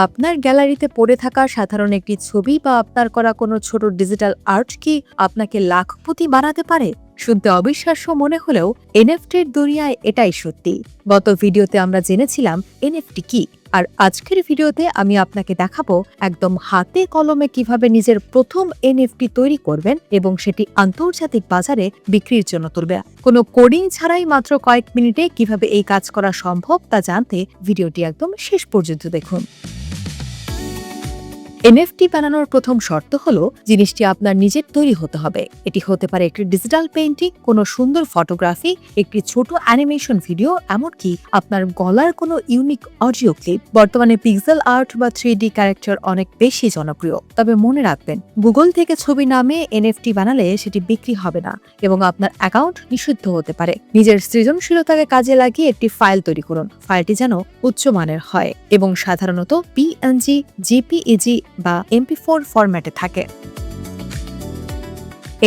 আপনার গ্যালারিতে পড়ে থাকা সাধারণ একটি ছবি বা আপনার করা কোনো ছোট ডিজিটাল আর্ট কি আপনাকে লাখপতি বানাতে পারে? শুনতে অবিশ্বাস্য মনে হলেও এনএফটির দুনিয়ায় এটাই সত্যি। গত ভিডিওতে আমরা জেনেছিলাম এনএফটি কি, আর আজকের ভিডিওতে আমি আপনাকে দেখাবো একদম হাতে কলমে কিভাবে নিজের প্রথম এনএফটি তৈরি করবেন এবং সেটি আন্তর্জাতিক বাজারে বিক্রির জন্য তুলবে। কোনো কোডিং ছাড়াই মাত্র কয়েক মিনিটে কিভাবে এই কাজ করা সম্ভব তা জানতে ভিডিওটি একদম শেষ পর্যন্ত দেখুন। এনএফটি বানানোর প্রথম শর্ত হলো জিনিসটি আপনার নিজের তৈরি হতে হবে। এটি হতে পারে একটি ডিজিটাল পেইন্টিং, কোনো সুন্দর ফটোগ্রাফি, একটি ছোট অ্যানিমেশন ভিডিও, এমনকি আপনার গলার কোনো ইউনিক অডিও ক্লিপ। বর্তমানে পিক্সেল আর্ট বা 3D ক্যারেক্টার অনেক বেশি জনপ্রিয়, তবে মনে রাখবেন গুগল থেকে ছবি নামে এনএফটি বানালে সেটি বিক্রি হবে না এবং আপনার অ্যাকাউন্ট নিষিদ্ধ হতে পারে। নিজের সৃজনশীলতাকে কাজে লাগিয়ে একটি ফাইল তৈরি করুন। ফাইলটি যেন উচ্চমানের হয় এবং সাধারণত পিএনজি, জেপিইজি বা MP4 ফরম্যাটে থাকে।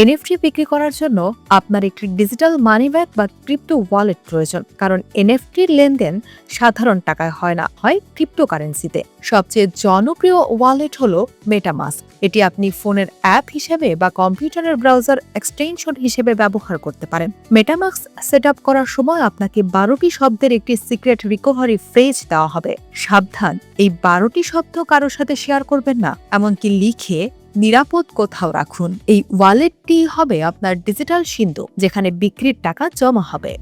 এনএফটি বিক্রি করার জন্য আপনার একটি ডিজিটাল মানি ব্যাগ বা ক্রিপ্টো ওয়ালেট প্রয়োজন, কারণ এনএফটির লেনদেন সাধারণ টাকায় হয় না, হয় ক্রিপ্টোকারেন্সিতে। সবচেয়ে জনপ্রিয় ওয়ালেট হলো মেটামাস্ক। এটি আপনি ফোনের অ্যাপ হিসেবে বা কম্পিউটারের ব্রাউজার এক্সটেনশন হিসেবে ব্যবহার করতে পারেন। মেটামাস্ক সেট আপ করার সময় আপনাকে 12টি শব্দের একটি সিক্রেট রিকভারি ফ্রেজ দেওয়া হবে। সাবধান, এই 12টি শব্দ কারোর সাথে শেয়ার করবেন না, এমনকি লিখে নিরাপদ কোথাও রাখুন। এই ওয়ালেটটি হবে আপনার ডিজিটাল সিন্ধু, যেখানে বিক্রির টাকা জমা হবে।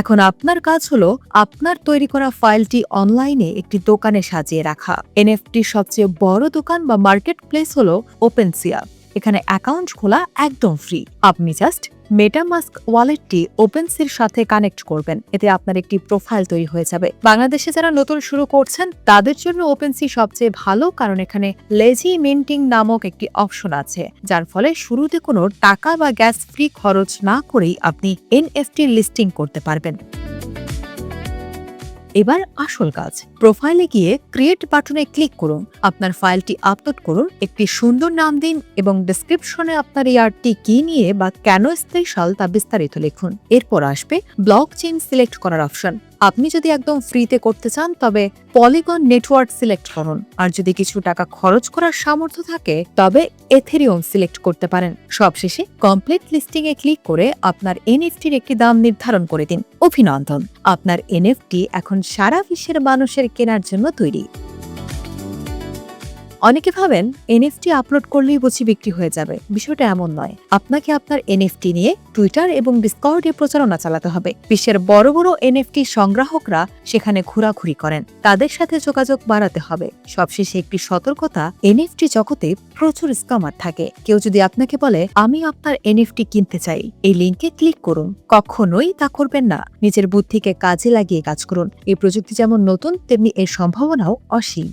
এখন আপনার কাজ হলো আপনার তৈরি করা ফাইলটি অনলাইনে একটি দোকানে সাজিয়ে রাখা। এনএফটির সবচেয়ে বড় দোকান বা মার্কেট প্লেস হলো ওপেনসিয়া। এখানে অ্যাকাউন্ট খোলা একদম ফ্রি। আপনি জাস্ট মেটামাস্ক ওয়ালেটটি ওপেনসির সাথে কানেক্ট করবেন, এতে আপনার একটি প্রোফাইল তৈরি হয়ে যাবে। বাংলাদেশে যারা নতুন শুরু করছেন তাদের জন্য ওপেনসি সবচেয়ে ভালো, কারণ এখানে লেজি মিন্টিং নামক একটি অপশন আছে, যার ফলে শুরুতে কোনো টাকা বা গ্যাস ফ্রি খরচ না করেই আপনি এনএফটি লিস্টিং করতে পারবেন। এবার আসল কাজ। প্রোফাইলে গিয়ে ক্রিয়েট বাটনে ক্লিক করুন, আপনার ফাইলটি আপলোড করুন, একটি সুন্দর নাম দিন এবং ডেসক্রিপশনে আপনার এই আর্টটি কি নিয়ে বা কেন স্পেশাল তা বিস্তারিত লিখুন। এরপর আসবে ব্লকচেইন সিলেক্ট করার অপশন। আপনি যদি একদম ফ্রিতে করতে চান তবে পলিগন নেটওয়ার্ক সিলেক্ট করুন, আর যদি কিছু টাকা খরচ করার সামর্থ্য থাকে তবে এথেরিয়াম সিলেক্ট করতে পারেন। সবশেষে কমপ্লিট লিস্টিং এ ক্লিক করে আপনার এনএফটির একটি দাম নির্ধারণ করে দিন। অভিনন্দন, আপনার এনএফটি এখন সারা বিশ্বের মানুষের কেনার জন্য তৈরি। অনেকে ভাবেন এনএফটি আপলোড করলেই বুঝি বিক্রি হয়ে যাবে। বিষয়টা এমন নয়। আপনাকে আপনার এনএফটি নিয়ে টুইটার এবং ডিসকর্ডে প্রচারণা চালাতে হবে। বিশ্বের বড় বড় এনএফটি সংগ্রাহকরা সেখানে ঘোরাঘুরি করেন, তাদের সাথে যোগাযোগ বাড়াতে হবে। সবশেষে একটি সতর্কতা, এনএফটি জগতে প্রচুর স্ক্যামার থাকে। কেউ যদি আপনাকে বলে আমি আপনার এনএফটি কিনতে চাই, এই লিঙ্কে ক্লিক করুন, কখনোই তা করবেন না। নিজের বুদ্ধিকে কাজে লাগিয়ে কাজ করুন। এই প্রযুক্তি যেমন নতুন, তেমনি এর সম্ভাবনাও অসীম।